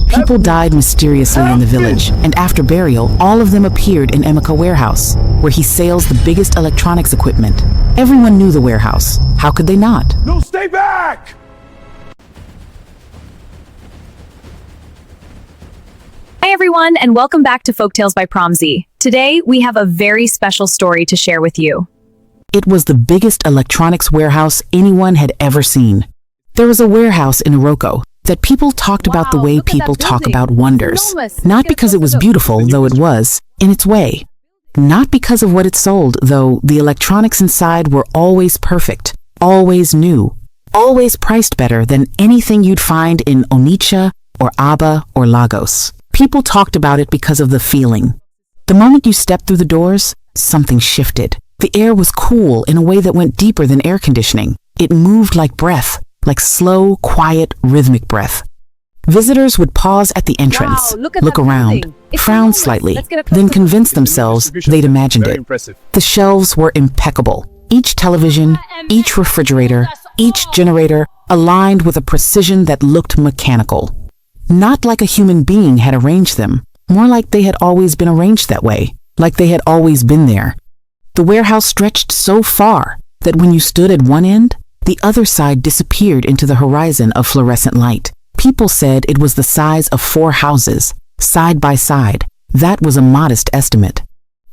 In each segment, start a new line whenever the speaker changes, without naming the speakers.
People died mysteriously in the village, and after burial, all of them appeared in Emeka warehouse, where he sales the biggest electronics equipment. Everyone knew the warehouse. How could they not?
No, stay back!
Hi everyone, and welcome back to Folktales by Promzi. Today, we have a very special story to share with you.
It was the biggest electronics warehouse anyone had ever seen. There was a warehouse in Iroko that people talked about the way people talk about wonders. Not because it was beautiful, though it was, in its way. Not because of what it sold, though the electronics inside were always perfect, always new, always priced better than anything you'd find in Onitsha or Aba or Lagos. People talked about it because of the feeling. The moment you stepped through the doors, something shifted. The air was cool in a way that went deeper than air conditioning. It moved like breath, like slow, quiet, rhythmic breath. Visitors would pause at the entrance, look around, frown slightly, then convince themselves they'd imagined it. The shelves were impeccable. Each television, each refrigerator, each generator aligned with a precision that looked mechanical. Not like a human being had arranged them, more like they had always been arranged that way, like they had always been there. The warehouse stretched so far that when you stood at one end, the other side disappeared into the horizon of fluorescent light. People said it was the size of 4 houses, side by side. That was a modest estimate.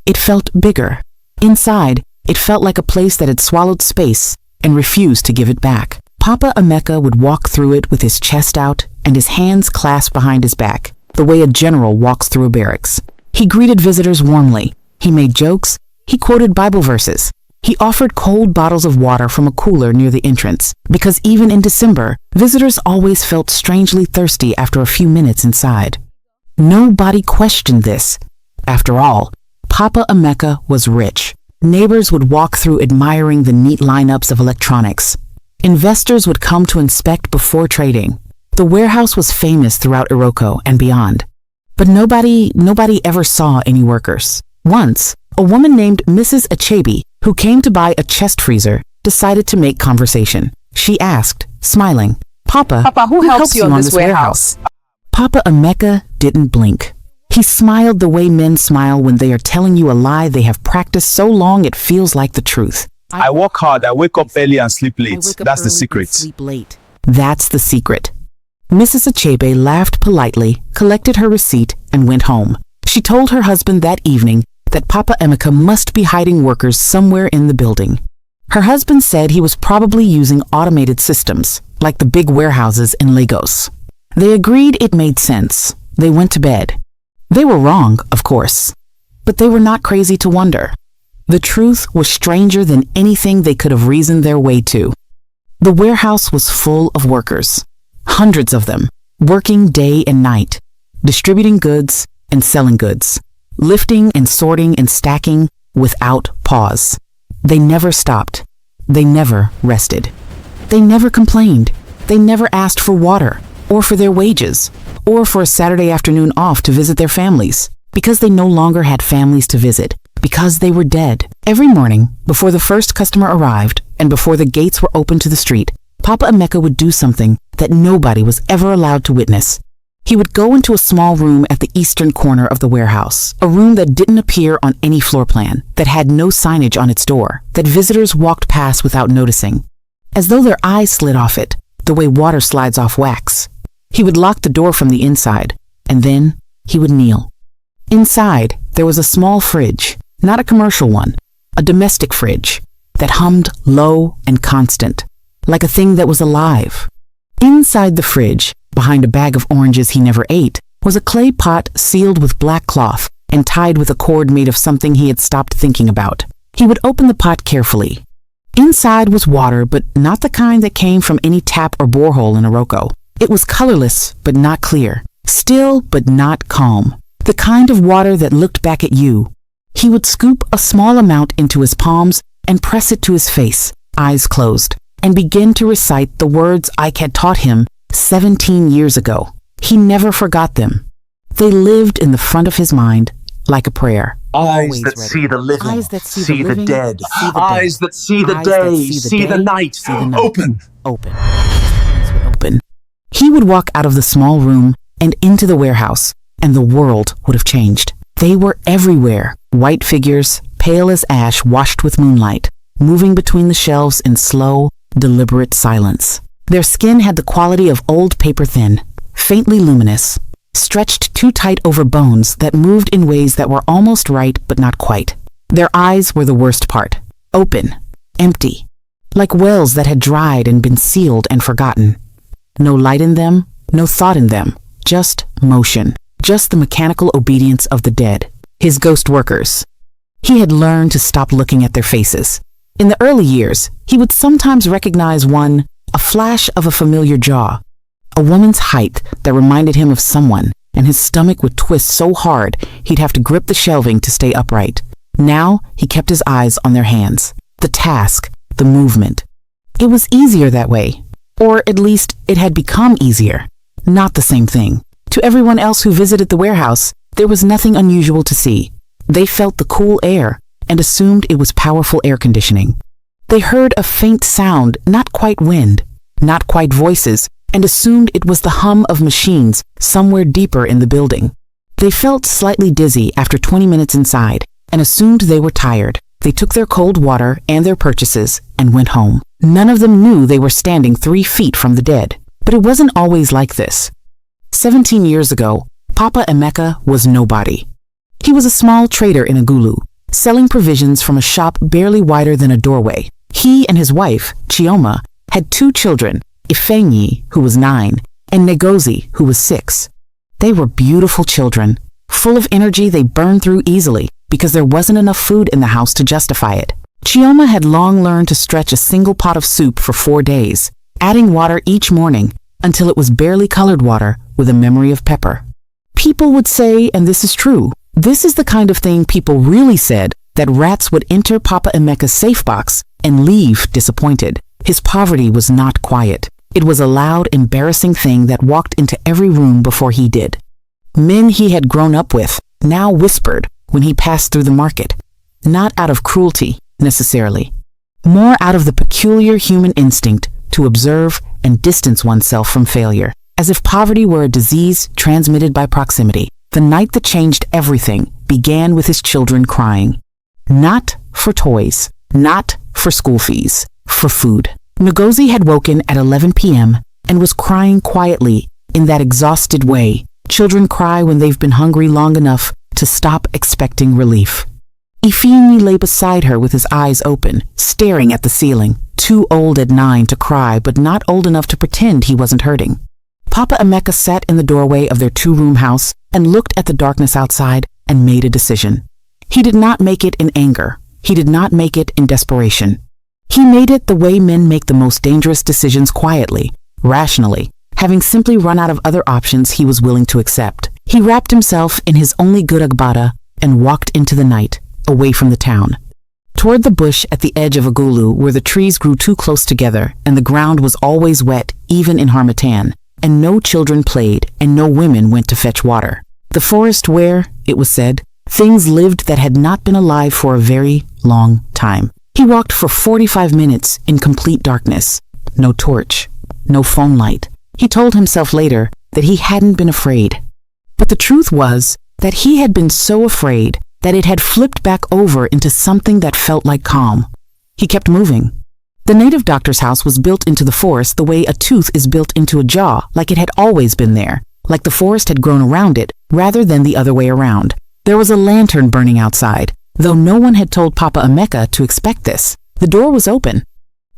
It felt bigger. Inside, it felt like a place that had swallowed space and refused to give it back. Papa Emeka would walk through it with his chest out and his hands clasped behind his back, the way a general walks through a barracks. He greeted visitors warmly. He made jokes. He quoted Bible verses. He offered cold bottles of water from a cooler near the entrance, because even in December, visitors always felt strangely thirsty after a few minutes inside. Nobody questioned this. After all, Papa Emeka was rich. Neighbors would walk through admiring the neat lineups of electronics. Investors would come to inspect before trading. The warehouse was famous throughout Iroko and beyond. But nobody ever saw any workers. Once, a woman named Mrs. Achebe, who came to buy a chest freezer, decided to make conversation. She asked, smiling, Papa, who helps you on this warehouse? Papa Emeka didn't blink. He smiled the way men smile when they are telling you a lie they have practiced so long it feels like the truth.
I work hard, I wake up early and sleep late. That's the secret.
Sleep late. That's the secret. Mrs. Achebe laughed politely, collected her receipt, and went home. She told her husband that evening that Papa Emeka must be hiding workers somewhere in the building. Her husband said he was probably using automated systems, like the big warehouses in Lagos. They agreed it made sense. They went to bed. They were wrong, of course, but they were not crazy to wonder. The truth was stranger than anything they could have reasoned their way to. The warehouse was full of workers, hundreds of them, working day and night, distributing goods and selling goods, lifting and sorting and stacking without pause. They never stopped. They never rested. They never complained. They never asked for water, or for their wages, or for a Saturday afternoon off to visit their families, because they no longer had families to visit, because they were dead. Every morning, before the first customer arrived, and before the gates were open to the street, Papa Emeka would do something that nobody was ever allowed to witness. He would go into a small room at the eastern corner of the warehouse, a room that didn't appear on any floor plan, that had no signage on its door, that visitors walked past without noticing, as though their eyes slid off it, the way water slides off wax. He would lock the door from the inside, and then he would kneel. Inside, there was a small fridge, not a commercial one, a domestic fridge, that hummed low and constant, like a thing that was alive. Inside the fridge, behind a bag of oranges he never ate, was a clay pot sealed with black cloth and tied with a cord made of something he had stopped thinking about. He would open the pot carefully. Inside was water, but not the kind that came from any tap or borehole in Iroko. It was colorless, but not clear, still, but not calm, the kind of water that looked back at you. He would scoop a small amount into his palms and press it to his face, eyes closed, and begin to recite the words Ike had taught him 17 years ago. He never forgot them. They lived in the front of his mind like a prayer.
Eyes that see the living,
Eyes that
see the
living,
dead.
see the dead.
Eyes that see the
Eyes that
day,
see the
night.
see the night.
Open.
Open. His eyes would open. He would walk out of the small room and into the warehouse, and the world would have changed. They were everywhere, white figures, pale as ash washed with moonlight, moving between the shelves in slow, deliberate silence. Their skin had the quality of old paper thin, faintly luminous, stretched too tight over bones that moved in ways that were almost right but not quite. Their eyes were the worst part, open, empty, like wells that had dried and been sealed and forgotten. No light in them, no thought in them, just motion, just the mechanical obedience of the dead, his ghost workers. He had learned to stop looking at their faces. In the early years, he would sometimes recognize one, a flash of a familiar jaw, a woman's height that reminded him of someone, and his stomach would twist so hard he'd have to grip the shelving to stay upright. Now he kept his eyes on their hands, the task, the movement. It was easier that way, or at least it had become easier. Not the same thing. To everyone else who visited the warehouse, there was nothing unusual to see. They felt the cool air and assumed it was powerful air conditioning. They heard a faint sound, not quite wind, not quite voices, and assumed it was the hum of machines somewhere deeper in the building. They felt slightly dizzy after 20 minutes inside and assumed they were tired. They took their cold water and their purchases and went home. None of them knew they were standing 3 feet from the dead. But it wasn't always like this. 17 years ago, Papa Emeka was nobody. He was a small trader in Agulu, selling provisions from a shop barely wider than a doorway. He and his wife, Chioma, had 2 children, Ifeanyi, who was 9, and Ngozi, who was 6. They were beautiful children, full of energy they burned through easily because there wasn't enough food in the house to justify it. Chioma had long learned to stretch a single pot of soup for 4 days, adding water each morning until it was barely colored water with a memory of pepper. People would say, and this is true, this is the kind of thing people really said, that rats would enter Papa Emeka's safe box and leave disappointed. His poverty was not quiet. It was a loud, embarrassing thing that walked into every room before he did. Men he had grown up with now whispered when he passed through the market, not out of cruelty, necessarily, more out of the peculiar human instinct to observe and distance oneself from failure, as if poverty were a disease transmitted by proximity. The night that changed everything began with his children crying. Not for toys, not for school fees, for food. Ngozi had woken at 11 p.m. and was crying quietly in that exhausted way. Children cry when they've been hungry long enough to stop expecting relief. Ifeanyi lay beside her with his eyes open, staring at the ceiling, too old at 9 to cry but not old enough to pretend he wasn't hurting. Papa Emeka sat in the doorway of their 2-room house and looked at the darkness outside and made a decision. He did not make it in anger. He did not make it in desperation. He made it the way men make the most dangerous decisions, quietly, rationally, having simply run out of other options he was willing to accept. He wrapped himself in his only good agbada and walked into the night, away from the town. Toward the bush at the edge of Agulu, where the trees grew too close together and the ground was always wet, even in Harmattan, and no children played and no women went to fetch water. The forest where, it was said, things lived that had not been alive for a very long time. He walked for 45 minutes in complete darkness. No torch, no phone light. He told himself later that he hadn't been afraid. But the truth was that he had been so afraid that it had flipped back over into something that felt like calm. He kept moving. The native doctor's house was built into the forest the way a tooth is built into a jaw, like it had always been there, like the forest had grown around it, rather than the other way around. There was a lantern burning outside, though no one had told Papa Emeka to expect this. The door was open.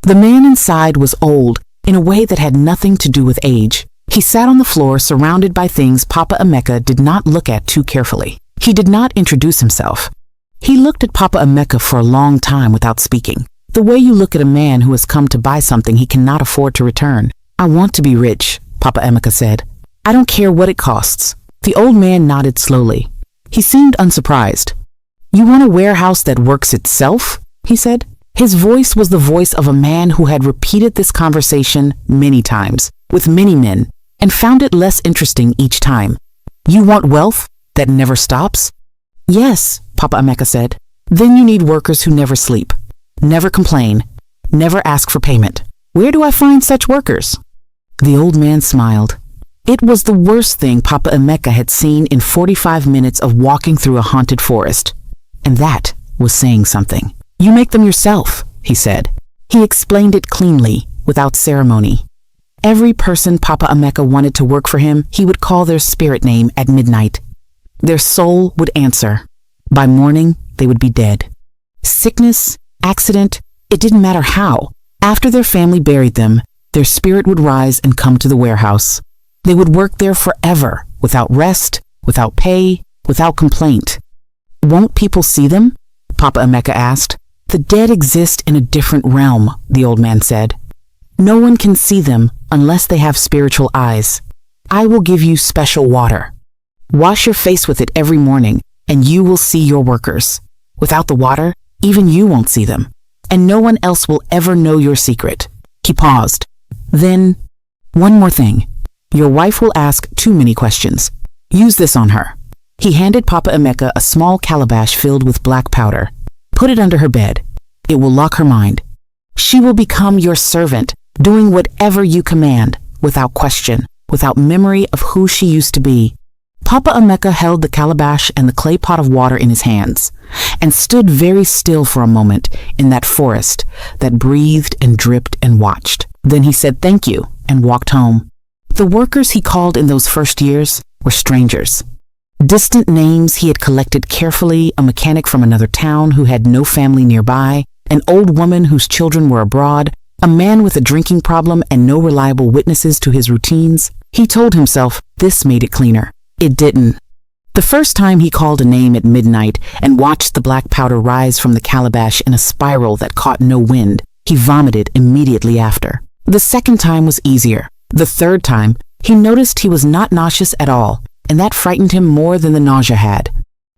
The man inside was old, in a way that had nothing to do with age. He sat on the floor surrounded by things Papa Emeka did not look at too carefully. He did not introduce himself. He looked at Papa Emeka for a long time without speaking, the way you look at a man who has come to buy something he cannot afford to return. "I want to be rich," Papa Emeka said. "I don't care what it costs." The old man nodded slowly. He seemed unsurprised. "You want a warehouse that works itself?" he said. His voice was the voice of a man who had repeated this conversation many times, with many men, and found it less interesting each time. "You want wealth that never stops?" "Yes," Papa Emeka said. "Then you need workers who never sleep, never complain, never ask for payment. Where do I find such workers?" The old man smiled. It was the worst thing Papa Emeka had seen in 45 minutes of walking through a haunted forest. And that was saying something. "You make them yourself," he said. He explained it cleanly, without ceremony. Every person Papa Emeka wanted to work for him, he would call their spirit name at midnight. Their soul would answer. By morning, they would be dead. Sickness, accident, it didn't matter how. After their family buried them, their spirit would rise and come to the warehouse. They would work there forever, without rest, without pay, without complaint. "Won't people see them?" Papa Emeka asked. "The dead exist in a different realm," the old man said. "No one can see them unless they have spiritual eyes. I will give you special water. Wash your face with it every morning, and you will see your workers. Without the water, even you won't see them, and no one else will ever know your secret." He paused. Then, "One more thing. Your wife will ask too many questions. Use this on her." He handed Papa Emeka a small calabash filled with black powder. "Put it under her bed. It will lock her mind. She will become your servant, doing whatever you command, without question, without memory of who she used to be." Papa Emeka held the calabash and the clay pot of water in his hands, and stood very still for a moment in that forest that breathed and dripped and watched. Then he said thank you and walked home. The workers he called in those first years were strangers. Distant names he had collected carefully, a mechanic from another town who had no family nearby, an old woman whose children were abroad, a man with a drinking problem and no reliable witnesses to his routines. He told himself this made it cleaner. It didn't. The first time he called a name at midnight and watched the black powder rise from the calabash in a spiral that caught no wind, he vomited immediately after. The second time was easier. The third time, he noticed he was not nauseous at all, and that frightened him more than the nausea had.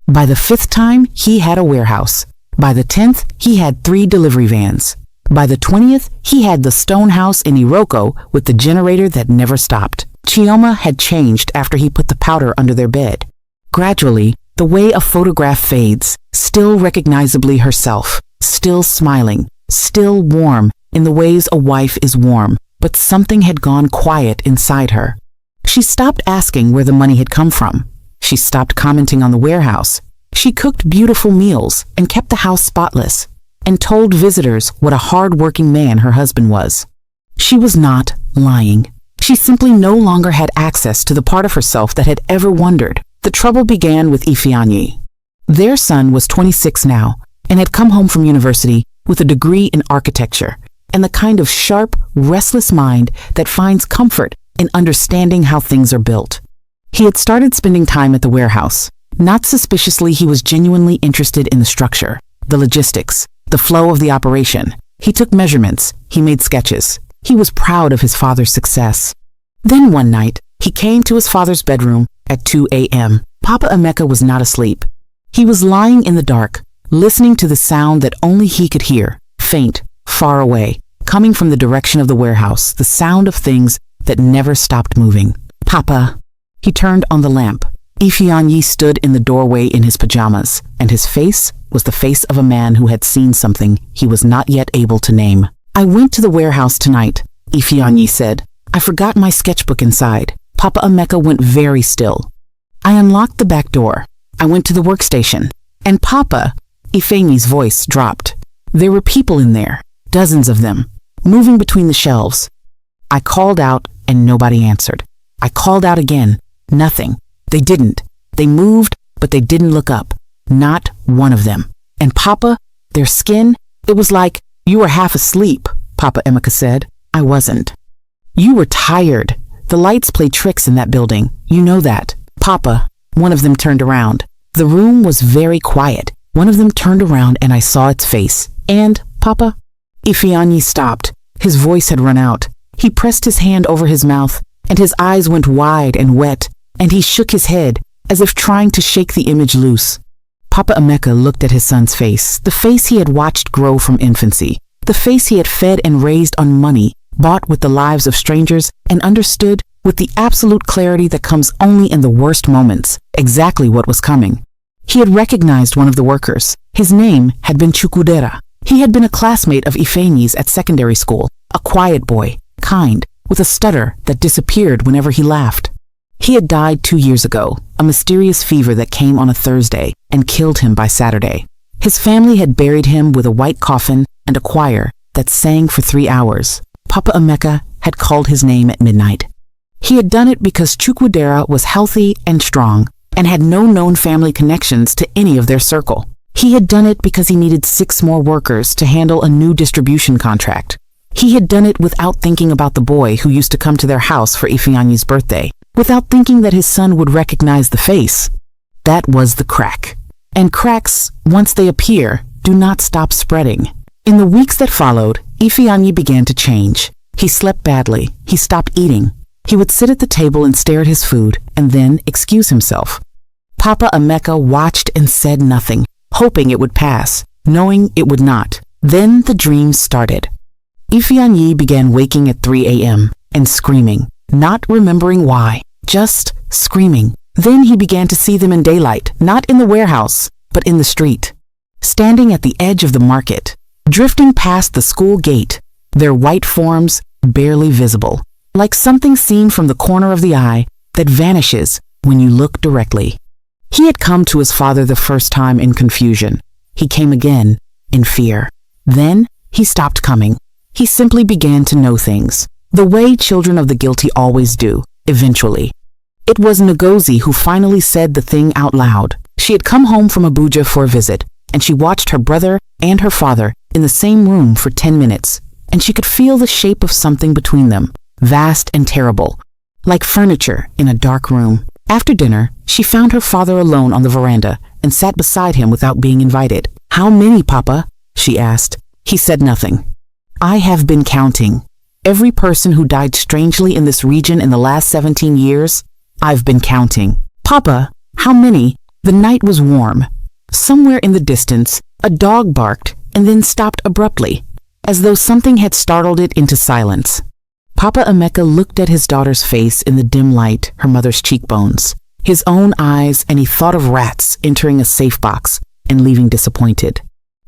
By the fifth time, he had a warehouse. By the 10th, he had 3 delivery vans. By the 20th, he had the stone house in Iroko with the generator that never stopped. Chioma had changed after he put the powder under their bed. Gradually, the way a photograph fades, still recognizably herself, still smiling, still warm in the ways a wife is warm, but something had gone quiet inside her. She stopped asking where the money had come from. She stopped commenting on the warehouse. She cooked beautiful meals and kept the house spotless, and told visitors what a hard-working man her husband was. She was not lying. She simply no longer had access to the part of herself that had ever wondered. The trouble began with Ifeanyi. Their son was 26 now, and had come home from university with a degree in architecture, and the kind of sharp, restless mind that finds comfort in understanding how things are built. He had started spending time at the warehouse. Not suspiciously, he was genuinely interested in the structure, the logistics, the flow of the operation. He took measurements, he made sketches. He was proud of his father's success. Then one night, he came to his father's bedroom at 2 a.m. Papa Emeka was not asleep. He was lying in the dark, listening to the sound that only he could hear, faint, far away, coming from the direction of the warehouse, the sound of things that never stopped moving. "Papa." He turned on the lamp. Ifeanyi stood in the doorway in his pajamas, and his face was the face of a man who had seen something he was not yet able to name. "I went to the warehouse tonight," Ifeanyi said. "I forgot my sketchbook inside." Papa Emeka went very still. "I unlocked the back door. I went to the workstation. And Papa," Ifeanyi's voice dropped. "There were people in there, dozens of them, moving between the shelves. I called out and nobody answered. I called out again. Nothing. They didn't. They moved, but they didn't look up. Not one of them. And Papa, their skin, it was like, 'You were half asleep,' Papa Emeka said. I wasn't. 'You were tired. The lights play tricks in that building. You know that.' Papa," one of them turned around. The room was very quiet. One of them turned around and I saw its face. "And, Papa?" Ifeanyi stopped. His voice had run out. He pressed his hand over his mouth, and his eyes went wide and wet, and he shook his head, as if trying to shake the image loose. Papa Emeka looked at his son's face, the face he had watched grow from infancy, the face he had fed and raised on money, bought with the lives of strangers, and understood, with the absolute clarity that comes only in the worst moments, exactly what was coming. He had recognized one of the workers. His name had been Chukudera. He had been a classmate of Ifeanyi's at secondary school, a quiet boy, kind, with a stutter that disappeared whenever he laughed. He had died 2 years ago, a mysterious fever that came on a Thursday and killed him by Saturday. His family had buried him with a white coffin and a choir that sang for 3 hours. Papa Emeka had called his name at midnight. He had done it because Chukwudera was healthy and strong and had no known family connections to any of their circle. He had done it because he needed 6 more workers to handle a new distribution contract. He had done it without thinking about the boy who used to come to their house for Ifeanyi's birthday, without thinking that his son would recognize the face. That was the crack. And cracks, once they appear, do not stop spreading. In the weeks that followed, Ifeanyi began to change. He slept badly. He stopped eating. He would sit at the table and stare at his food, and then excuse himself. Papa Emeka watched and said nothing, hoping it would pass, knowing it would not. Then the dreams started. Ifeanyi began waking at 3 a.m. and screaming, not remembering why, just screaming. Then he began to see them in daylight, not in the warehouse, but in the street. Standing at the edge of the market, drifting past the school gate, their white forms barely visible, like something seen from the corner of the eye that vanishes when you look directly. He had come to his father the first time in confusion. He came again in fear. Then he stopped coming. He simply began to know things, the way children of the guilty always do, eventually. It was Ngozi who finally said the thing out loud. She had come home from Abuja for a visit, and she watched her brother and her father in the same room for 10 minutes, and she could feel the shape of something between them, vast and terrible, like furniture in a dark room. After dinner, she found her father alone on the veranda and sat beside him without being invited. "How many, Papa?" she asked. He said nothing. "I have been counting. Every person who died strangely in this region in the last 17 years, I've been counting." "Papa, how many?" The night was warm. Somewhere in the distance, a dog barked and then stopped abruptly, as though something had startled it into silence. Papa Emeka looked at his daughter's face in the dim light, her mother's cheekbones, his own eyes, and he thought of rats entering a safe box and leaving disappointed.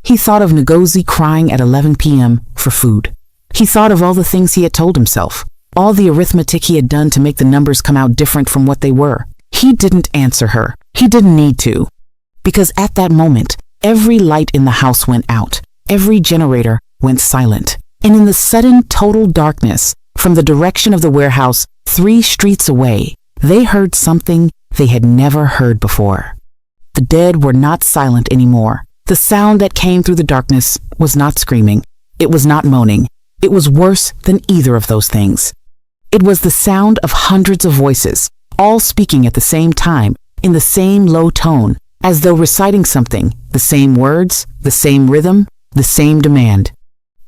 He thought of Ngozi crying at 11 p.m. for food. He thought of all the things he had told himself, all the arithmetic he had done to make the numbers come out different from what they were. He didn't answer her. He didn't need to. Because at that moment, every light in the house went out. Every generator went silent. And in the sudden total darkness, from the direction of the warehouse 3 streets away, they heard something they had never heard before. The dead were not silent anymore. The sound that came through the darkness was not screaming. It was not moaning. It was worse than either of those things. It was the sound of hundreds of voices, all speaking at the same time, in the same low tone, as though reciting something, the same words, the same rhythm, the same demand.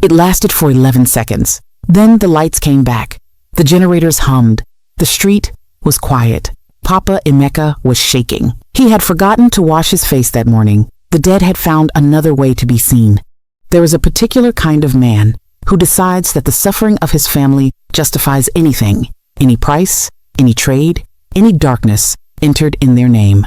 It lasted for 11 seconds. Then the lights came back. The generators hummed. The street was quiet. Papa Emeka was shaking. He had forgotten to wash his face that morning. The dead had found another way to be seen. There is a particular kind of man who decides that the suffering of his family justifies anything, any price, any trade, any darkness entered in their name.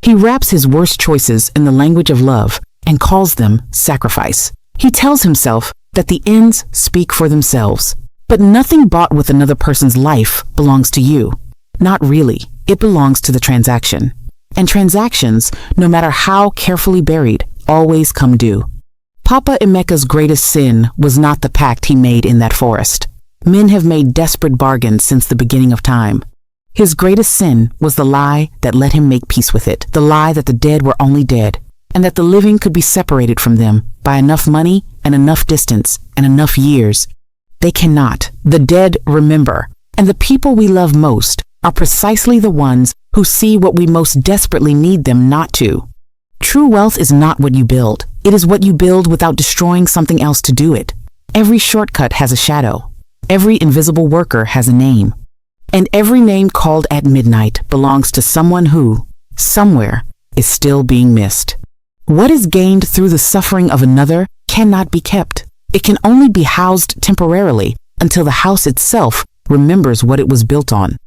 He wraps his worst choices in the language of love and calls them sacrifice. He tells himself that the ends speak for themselves. But nothing bought with another person's life belongs to you. Not really. It belongs to the transaction. And transactions, no matter how carefully buried, always come due. Papa Emeka's greatest sin was not the pact he made in that forest. Men have made desperate bargains since the beginning of time. His greatest sin was the lie that let him make peace with it, the lie that the dead were only dead, and that the living could be separated from them by enough money and enough distance and enough years. They cannot. The dead remember, and the people we love most are precisely the ones who see what we most desperately need them not to. True wealth is not what you build. It is what you build without destroying something else to do it. Every shortcut has a shadow. Every invisible worker has a name. And every name called at midnight belongs to someone who, somewhere, is still being missed. What is gained through the suffering of another cannot be kept. It can only be housed temporarily until the house itself remembers what it was built on.